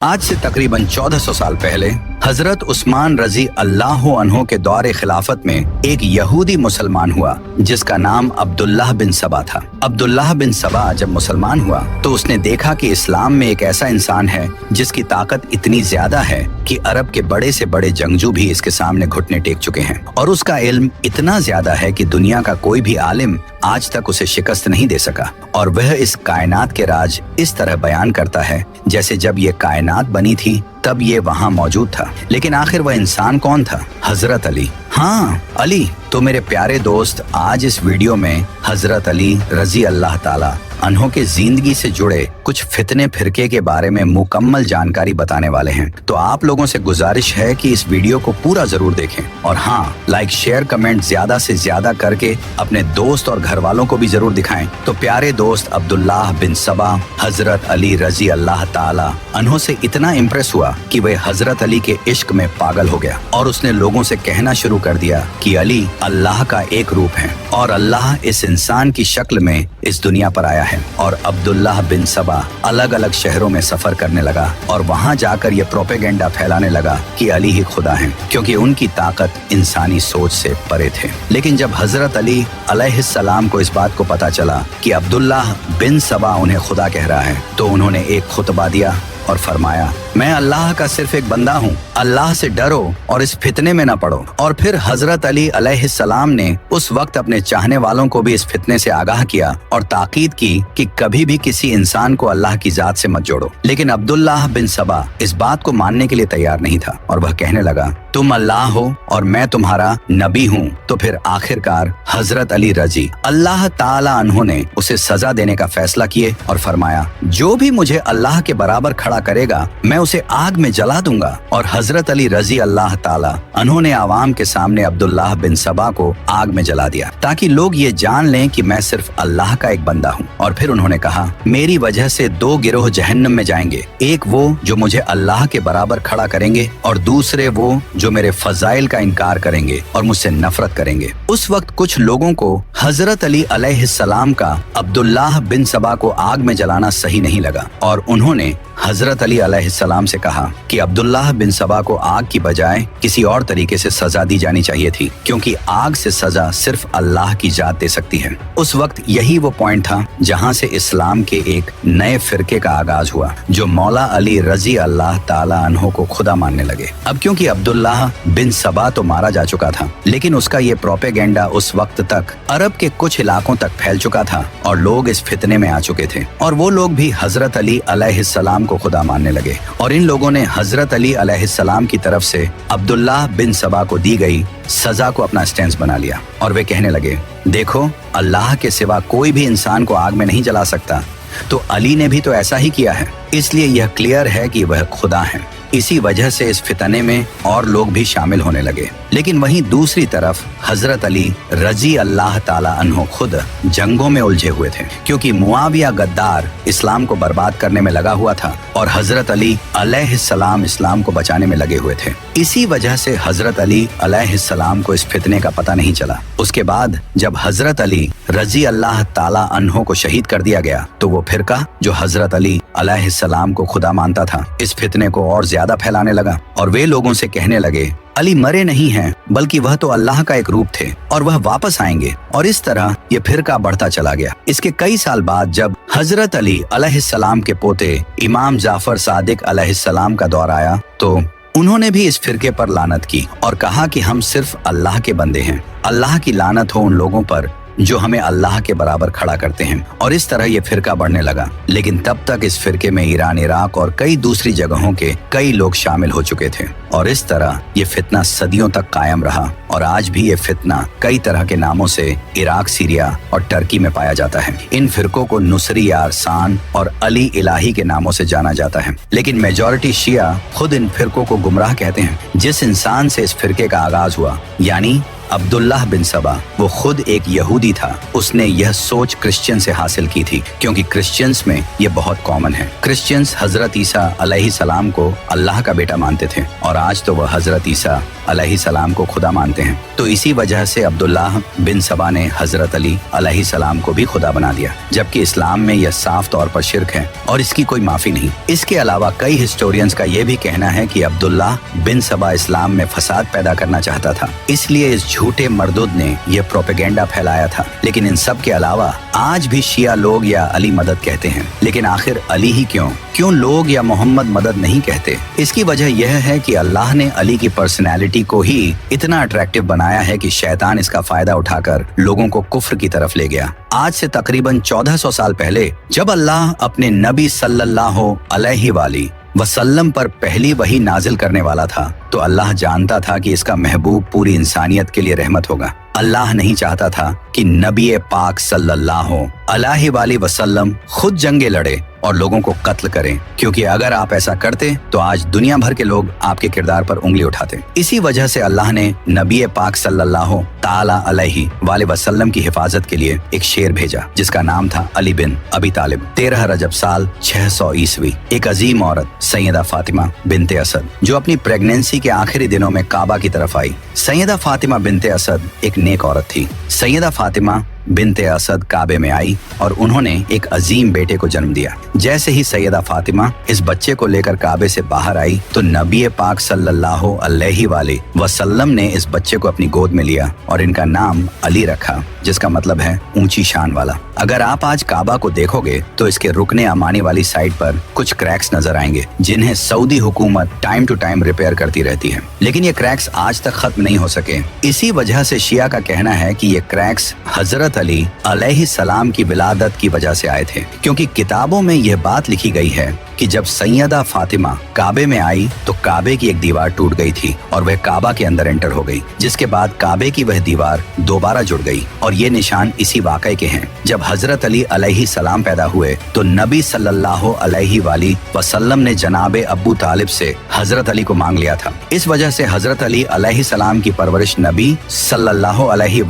आज से तकरीबन 1400 साल पहले हजरत उस्मान रजी अल्लाह अन्हो के दौरे खिलाफत में एक यहूदी मुसलमान हुआ जिसका नाम अब्दुल्लाह बिन सबा था। अब्दुल्लाह बिन सबा जब मुसलमान हुआ तो उसने देखा कि इस्लाम में एक ऐसा इंसान है जिसकी ताकत इतनी ज्यादा है कि अरब के बड़े से बड़े जंगजू भी इसके सामने घुटने टेक चुके हैं, और उसका इल्म इतना ज्यादा है कि दुनिया का कोई भी आलिम आज तक उसे शिकस्त नहीं दे सका। और वह इस कायनात के राज इस तरह बयान करता है जैसे जब ये कायनात बनी थी तब ये वहाँ मौजूद था। लेकिन आखिर वह इंसान कौन था? हजरत अली। हाँ, अली। तो मेरे प्यारे दोस्त, आज इस वीडियो में हजरत अली रजी अल्लाह ताला अन्हो के जिंदगी से जुड़े कुछ फितने फिरके के बारे में मुकम्मल जानकारी बताने वाले हैं। तो आप लोगों से गुजारिश है कि इस वीडियो को पूरा जरूर देखें, और हाँ, लाइक शेयर कमेंट ज्यादा से ज्यादा करके अपने दोस्त और घर वालों को भी जरूर दिखाएं। तो प्यारे दोस्त, अब्दुल्लाह बिन सबा हजरत अली रजी अल्लाह ताला अन्हो से इतना इम्प्रेस हुआ कि वह हजरत अली के इश्क में पागल हो गया, और उसने लोगों से कहना शुरू कर दिया कि अली अल्लाह का एक रूप है और अल्लाह इस इंसान की शक्ल में इस दुनिया पर आया है। और अब्दुल्लाह बिन सबा अलग अलग शहरों में सफर करने लगा और वहां जाकर ये प्रोपेगेंडा फैलाने लगा कि अली ही खुदा हैं, क्योंकि उनकी ताकत इंसानी सोच से परे थे। लेकिन जब हजरत अली अलैहिस्सलाम को इस बात को पता चला कि अब्दुल्लाह बिन सबा उन्हें खुदा कह रहा है, तो उन्होंने एक खुतबा दिया और फरमाया, मैं अल्लाह का सिर्फ एक बंदा हूँ, अल्लाह से डरो और इस फितने में न पड़ो। और फिर हजरत अली अलैहिस्सलाम ने उस वक्त अपने चाहने वालों को भी इस फितने से आगाह किया और ताकीद की कि कभी भी किसी इंसान को अल्लाह की जात से मत जोड़ो। लेकिन अब्दुल्लाह बिन सबा इस बात को मानने के लिए तैयार नहीं था, और वह कहने लगा, तुम अल्लाह हो और मैं तुम्हारा नबी हूँ। तो फिर आखिरकार हजरत अली रजी अल्लाह ताला अन्हो ने उसे सजा देने का फैसला किए और फरमाया, जो भी मुझे अल्लाह के बराबर खड़ा करेगा मैं उसे आग में जला दूंगा। और हजरत अली रजी अल्लाह ताला अन्हो ने आवाम के सामने अब्दुल्लाह बिन सबा को आग में जला दिया ताकि लोग ये जान लें कि मैं सिर्फ अल्लाह का एक बंदा हूँ। और फिर उन्होंने कहा, मेरी वजह से दो गिरोह जहन्नम में जाएंगे, एक वो जो मुझे अल्लाह के बराबर खड़ा करेंगे और दूसरे वो जो मेरे फजाइल का इनकार करेंगे और मुझसे नफरत करेंगे। उस वक्त कुछ लोगों को हजरत अली अलैहिस्सलाम का अब्दुल्लाह बिन सबा को आग में जलाना सही नहीं लगा, और उन्होंने हजरत अली अलैहिस्सलाम से कहा कि अब्दुल्लाह बिन सबा को आग की बजाय किसी और तरीके से सजा दी जानी चाहिए थी, क्योंकि आग से सजा सिर्फ अल्लाह की जात दे सकती है। उस वक्त यही वो पॉइंट था जहां से इस्लाम के एक नए फिरके का आगाज हुआ, जो मौला अली रजी अल्लाह ताला अन्हो को खुदा मानने लगे। अब क्योंकि अब्दुल्लाह बिन सबा तो मारा जा चुका था, लेकिन उसका ये प्रोपेगेंडा उस वक्त तक अरब के कुछ इलाकों तक फैल चुका था और लोग इस फितने में आ चुके थे, और वो लोग भी हजरत अली अलैहिस्सलाम को खुदा मानने लगे। और इन लोगों ने हजरत अली अलैहिस्सलाम की तरफ से अब्दुल्लाह बिन सबा को दी गई सजा को अपना स्टैंड बना लिया, और वे कहने लगे, देखो, अल्लाह के सिवा कोई भी इंसान को आग में नहीं जला सकता, तो अली ने भी तो ऐसा ही किया है, इसलिए यह क्लियर है कि वह खुदा है। इसी वजह से इस फितने में और लोग भी शामिल होने लगे। लेकिन वहीं दूसरी तरफ हजरत अली रजी अल्लाह ताला अन्हो खुद जंगों में उलझे हुए थे, क्योंकि मुआविया गद्दार इस्लाम को बर्बाद करने में लगा हुआ था और हजरत अली अलैहिस्सलाम इस्लाम को बचाने में लगे हुए थे। इसी वजह से हजरत अली अलैहिस्सलाम को इस फितने का पता नहीं चला। उसके बाद जब हजरत अली रजी अल्लाह ताला अन्हो को शहीद कर दिया गया, तो वो फिरका जो हजरत अली अलैहिस्सलाम को खुदा मानता था, इस फितने को और ज्यादा फैलाने लगा, और वे लोगों से कहने लगे, अली मरे नहीं हैं, बल्कि वह तो अल्लाह का एक रूप थे और वह वापस आएंगे। और इस तरह ये फिरका बढ़ता चला गया। इसके कई साल बाद जब हजरत अली अलैहिस्सलाम के पोते इमाम जाफर सादिक अलैहिस्सलाम का दौर आया, तो उन्होंने भी इस फिरके पर लानत की और कहा कि हम सिर्फ अल्लाह के बंदे हैं, अल्लाह की लानत हो उन लोगों पर जो हमें अल्लाह के बराबर खड़ा करते हैं। और इस तरह ये फिरका बढ़ने लगा। लेकिन तब तक इस फिरके में ईरान, इराक और कई दूसरी जगहों के कई लोग शामिल हो चुके थे, और इस तरह ये फितना सदियों तक कायम रहा। और आज भी ये फितना कई तरह के नामों से इराक, सीरिया और टर्की में पाया जाता है। इन फिरकों को नुसरी यारसान और अली इलाही के नामों से जाना जाता है। लेकिन मेजॉरिटी शिया खुद इन फिरकों को गुमराह कहते हैं। जिस इंसान से इस फिरके का आगाज हुआ, यानी अब्दुल्लाह बिन सबा, वो खुद एक यहूदी था। उसने यह सोच क्रिश्चियन से हासिल की थी, क्योंकि क्रिश्चियंस में ये बहुत कॉमन है। क्रिश्चियंस हजरत ईसा अलैहिस्सलाम को अल्लाह का बेटा मानते थे, और आज तो वह हजरत ईसा अलैहिस्सलाम को खुदा मानते हैं। तो इसी वजह से अब्दुल्लाह बिन सबा ने हजरत अली अलैहिस्सलाम को भी खुदा बना दिया, जबकि इस्लाम में यह साफ तौर पर शिर्क है और इसकी कोई माफी नहीं। इसके अलावा कई हिस्टोरियंस का यह भी कहना है कि अब्दुल्लाह बिन सबा इस्लाम में फसाद पैदा करना चाहता था, इसलिए इस झूठे मरदुद ने यह प्रोपेगेंडा फैलाया था। लेकिन इन सब के अलावा आज भी शिया लोग या अली मदद कहते हैं, लेकिन आखिर अली ही क्यों लोग या मोहम्मद मदद नहीं कहते? इसकी वजह यह है कि अल्लाह ने अली की पर्सनैलिटी को ही इतना अट्रैक्टिव बनाया है कि शैतान इसका फायदा उठाकर लोगों को कुफ्र की तरफ ले गया। आज से तकरीबन 1400 साल पहले जब अल्लाह अपने नबी सल्लल्लाहु अलैहि वसल्लम पर पहली वही नाजिल करने वाला था, तो अल्लाह जानता था कि इसका महबूब पूरी इंसानियत के लिए रहमत होगा। अल्लाह नहीं चाहता था कि नबी पाक सल्लल्लाहु अलैहि वसल्लम खुद जंगे लड़े और लोगों को कत्ल करें, क्योंकि अगर आप ऐसा करते तो आज दुनिया भर के लोग आपके किरदार पर उंगली उठाते। इसी वजह से अल्लाह ने नबी पाक सल्लल्लाहु ताला अलैहि वसल्लम की हिफाजत के लिए एक शेर भेजा, जिसका नाम था अली बिन अबी तालिब। 13 रजब साल 600 ईस्वी एक अजीम औरत सैयदा फातिमा बिनते असद, जो अपनी प्रेगनेंसी के आखिरी दिनों में काबा की तरफ आई। सैयदा फातिमा बिनते असद एक नेक औरत थी। सैयदा फातिमा बिनते असद काबे में आई और उन्होंने एक अजीम बेटे को जन्म दिया। जैसे ही सैयदा फातिमा इस बच्चे को लेकर काबे से बाहर आई तो नबी पाक सल्लल्लाहु अलैहि वसल्लम ने इस बच्चे को अपनी गोद में लिया और इनका नाम अली रखा, जिसका मतलब है ऊंची शान वाला। अगर आप आज काबा को देखोगे तो इसके रुकने अमानी वाली साइड पर कुछ क्रैक्स नजर आएंगे, जिन्हें सऊदी हुकूमत टाइम टू टाइम रिपेयर करती रहती है, लेकिन ये क्रैक्स आज तक खत्म नहीं हो सके। इसी वजह से शिया का कहना है कि ये क्रैक्स हजरत अली अलैहिस्सलाम की विलादत की वजह से आए थे, क्योंकि किताबों में यह बात लिखी गई है कि जब सैयदा फातिमा काबे में आई तो काबे की एक दीवार टूट गई थी और वह काबा के अंदर एंटर हो गई, जिसके बाद काबे की वह दीवार दोबारा जुड़ गई। और ये निशान इसी वाक़े के हैं। जब हजरत अली अलैहिस्सलाम पैदा हुए तो नबी सल्लल्लाहु अलैहि वसल्लम ने जनाबे अब्बू तालिब से हजरत अली को मांग लिया था। इस वजह से हजरत अली अलैहिस्सलाम की परवरिश नबी सल्लल्लाहु अलैहि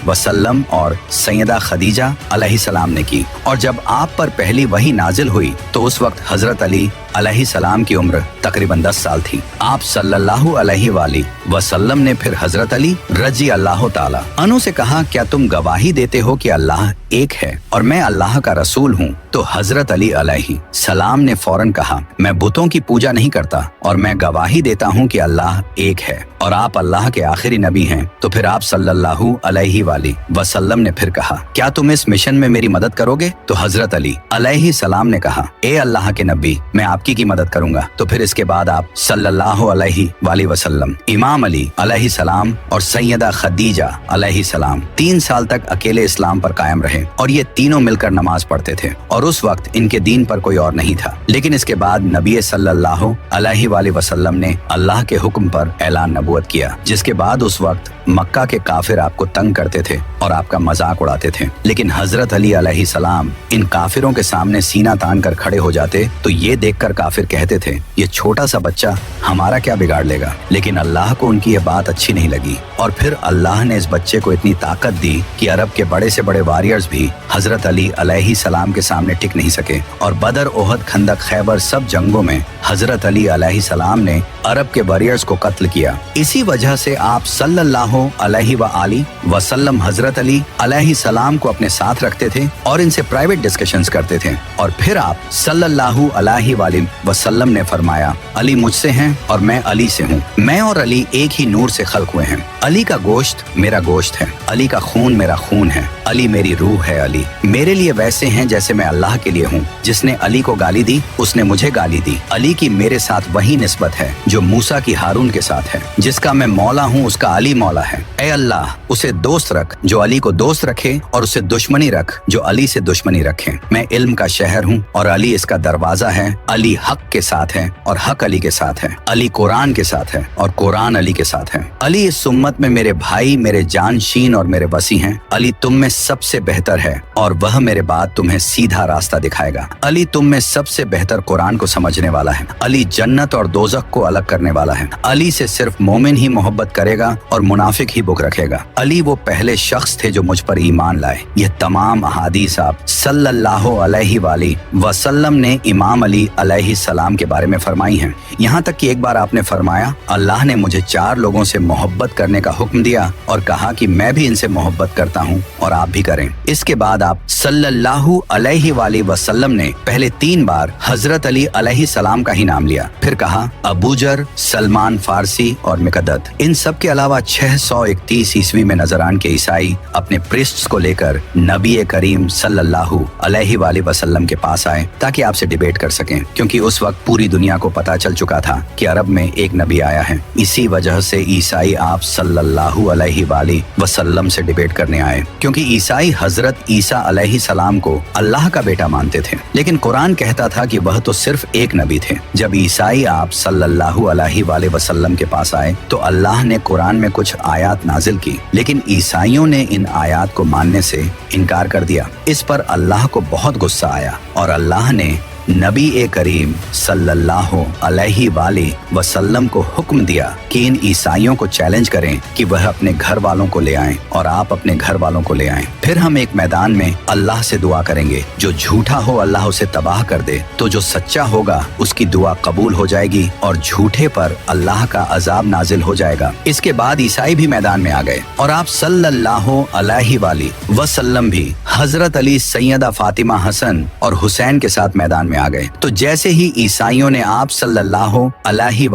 वसल्लम और सैयदा खदीजा अलैहिस्सलाम ने की। और जब आप पर पहली वही नाजिल हुई तो उस वक्त हजरत अली अलैहिस्सलाम की उम्र तकरीबन 10 साल थी। आप सल्लल्लाहु अलैहि वसल्लम ने फिर हजरत अली रजी अल्लाह ताला अन्हु से कहा, क्या तुम गवाही देते हो कि अल्लाह एक है और मैं अल्लाह का रसूल हूँ? तो हजरत अली अलैहि सलाम ने फौरन कहा, मैं बुतों की पूजा नहीं करता और मैं गवाही देता हूँ कि अल्लाह एक है और आप अल्लाह के आखिरी नबी हैं। तो फिर आप सल्लल्लाहु अलैहि वसल्लम ने फिर कहा, क्या तुम इस मिशन में मेरी मदद करोगे? तो हजरत अली अलैहि सलाम ने कहा, ए अल्लाह के नबी, मैं आपकी की मदद करूंगा। तो फिर इसके बाद आप सल्लल्लाहु अलैहि वसल्लम, इमाम अली अलैहि सलाम और सैयदा खदीजा अलैहि सलाम 3 साल तक अकेले इस्लाम पर कायम रहे और ये तीनों मिलकर नमाज पढ़ते थे और उस वक्त इनके दीन पर कोई और नहीं था। लेकिन इसके बाद नबी सल्लल्लाहु अलैहि वसल्लम ने अल्लाह के हुक्म पर ऐलान नबूवत किया, जिसके बाद उस वक्त मक्का के काफिर आपको तंग करते थे और आपका मजाक उड़ाते थे। लेकिन हजरत अली अलैहि सलाम इन काफिरों के सामने सीना तान कर खड़े हो जाते तो ये देखकर काफिर कहते थे, ये छोटा सा बच्चा हमारा क्या बिगाड़ लेगा। लेकिन अल्लाह को उनकी ये बात अच्छी नहीं लगी और फिर अल्लाह ने इस बच्चे को इतनी ताकत दी कि अरब के बड़े से बड़े वॉरियर्स भी हजरत अली अलैहि सलाम के सामने टिक नहीं सके और बदर, ओहद, खंदक, खैबर सब जंगों में हजरत अली अलैहि सलाम ने अरब के वॉरियर्स को कत्ल किया। इसी वजह से आप सल्लल्लाहु अलैहि वसल्लम हजरत अली अलैहि सलाम को अपने साथ रखते थे और इनसे प्राइवेट डिस्कशंस करते थे। और फिर आप सल्लल्लाहु अलैहि वसल्लम ने फरमाया, अली मुझसे हैं और मैं अली से हूँ। मैं और अली एक ही नूर से खल्क हुए हैं। अली का गोश्त मेरा गोश्त है, अली का खून मेरा खून है, अली मेरी रूह है। अली मेरे लिए वैसे हैं जैसे मैं अल्लाह के लिए हूँ। जिसने अली को गाली दी उसने मुझे गाली दी। अली की मेरे साथ वही निस्बत है जो मूसा की हारून के साथ है। जिसका मैं मौला हूँ उसका अली मौला है। ऐ अल्लाह, उसे दोस्त रख जो अली को दोस्त रखे और उसे दुश्मनी रख जो अली से दुश्मनी रखे। मैं इल्म का शहर हूँ और अली इसका दरवाजा है। अली हक के साथ है और हक अली के साथ है। अली कुरान के साथ है और कुरान अली के साथ है। अली इस उम्मत में मेरे भाई, मेरे जानशीन और मेरे वसी हैं। अली तुम में सबसे बेहतर है और वह मेरे बाद तुम्हें सीधा रास्ता दिखाएगा। अली तुम में सबसे बेहतर कुरान को समझने वाला है। अली जन्नत और दोज़ख को अलग करने वाला है। अली से सिर्फ मोमिन ही मोहब्बत करेगा और मुनाफिक ही बुक रखेगा। अली वो पहले शख्स थे जो मुझ पर ईमान लाए। यह तमाम अहादीस आप सल्लल्लाहु अलैहि वसल्लम ने इमाम अली अलैहि अलैहिस्सलाम के बारे में फरमाई हैं। यहाँ तक कि एक बार आपने फरमाया, अल्लाह ने मुझे 4 लोगों से मोहब्बत करने का हुक्म दिया और कहा कि मैं भी इनसे मोहब्बत करता हूँ और आप भी करें। इसके बाद आप सल्लल्लाहु अलैहि वसल्लम ने पहले 3 बार हजरत अली अलैहिस्सलाम का ही नाम लिया, फिर कहा अबूजर, सलमान फारसी और मिकदद। इन सब के अलावा 631 ईस्वी में नजरान के ईसाई अपने प्रीस्ट्स को लेकर नबी करीम सल्लल्लाहु अलैहि वसल्लम के पास आए ताकि आपसे डिबेट कर सकें, क्योंकि उस वक्त पूरी दुनिया को पता चल चुका था कि अरब में एक नबी आया है। इसी वजह से ईसाई आप सल्लल्लाहु अलैहि वसल्लम से डिबेट करने आए, क्योंकि ईसाई हजरत ईसा अलैहिस्सलाम को अल्लाह का बेटा मानते थे, लेकिन कुरान कहता था कि वह तो सिर्फ एक नबी थे। जब ईसाई आप सल्लल्लाहु अलैहि वसल्लम के पास आए तो अल्लाह ने कुरान में कुछ आयात नाजिल की, लेकिन ईसाइयों ने इन आयात को मानने से इनकार कर दिया। इस पर अल्लाह को बहुत गुस्सा आया और अल्लाह ने नबी करीम सल्लल्लाहु अलैहि वसल्लम को हुक्म दिया कि इन ईसाइयों को चैलेंज करें कि वह अपने घर वालों को ले आएं और आप अपने घर वालों को ले आएं। फिर हम एक मैदान में अल्लाह से दुआ करेंगे, जो झूठा हो अल्लाह उसे तबाह कर दे, तो जो सच्चा होगा उसकी दुआ कबूल हो जाएगी और झूठे पर अल्लाह का अजाब नाजिल हो जाएगा। इसके बाद ईसाई भी मैदान में आ गए और आप सल्लल्लाहु अलैहि वसल्लम भी हजरत अली, सैयदा फातिमा, हसन और हुसैन के साथ मैदान में आ गए। तो जैसे ही ईसाइयों ने आप सल्लल्लाहु अलैहि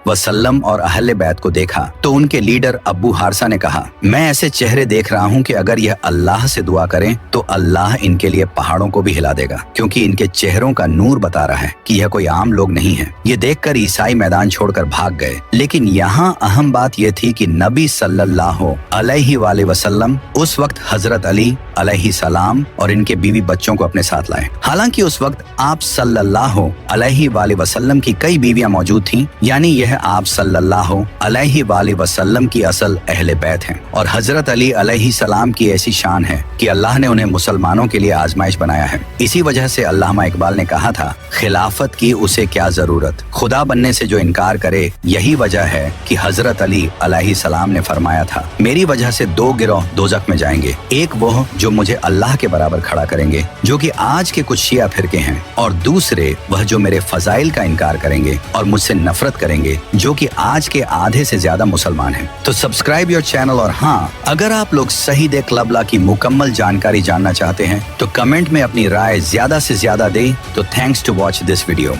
वसल्लम और अहले बैत को देखा तो उनके लीडर अबू हारसा ने कहा, मैं ऐसे चेहरे देख रहा हूँ कि अगर यह अल्लाह से दुआ करें तो अल्लाह इनके लिए पहाड़ों को भी हिला देगा, क्योंकि इनके चेहरों का नूर बता रहा है कि यह कोई आम लोग नहीं है। ये देखकर ईसाई मैदान छोड़कर भाग गए। लेकिन यहाँ अहम बात यह थी कि नबी सल्लल्लाहु अलैहि वसल्लम उस वक्त हजरत अली अलैहिस्सलाम और इनके बीवी बच्चों को अपने साथ लाए। हालांकि उस वक्त आप सल्लल्लाहु अलैहि वसल्लम की कई बीवियां मौजूद थीं, यानी यह आप सल्लल्लाहु अलैहि वसल्लम की असल अहले बैत हैं। और हजरत अली अलैहिस्सलाम की ऐसी शान है कि अल्लाह ने उन्हें मुसलमानों के लिए आजमाइश बनाया है। इसी वजह से अल्लामा इकबाल ने कहा था, खिलाफत की उसे क्या जरूरत, खुदा बनने से जो इनकार करे यही वजह है कि हजरत अली अलैहिस्सलाम ने फरमाया था, मेरी वजह से 2 गिरोह दोजख में जाएंगे, एक वो जो मुझे अल्लाह के बराबर खड़ा करेंगे, जो कि आज के कुछ शिया फिरके हैं, और दूसरे वह जो मेरे फजाइल का इनकार करेंगे और मुझसे नफरत करेंगे, जो कि आज के आधे से ज्यादा मुसलमान हैं। तो सब्सक्राइब योर चैनल। और हाँ, अगर आप लोग शहीद क़लबला की मुकम्मल जानकारी जानना चाहते हैं तो कमेंट में अपनी राय ज्यादा से ज्यादा दें। तो thanks to watch this video.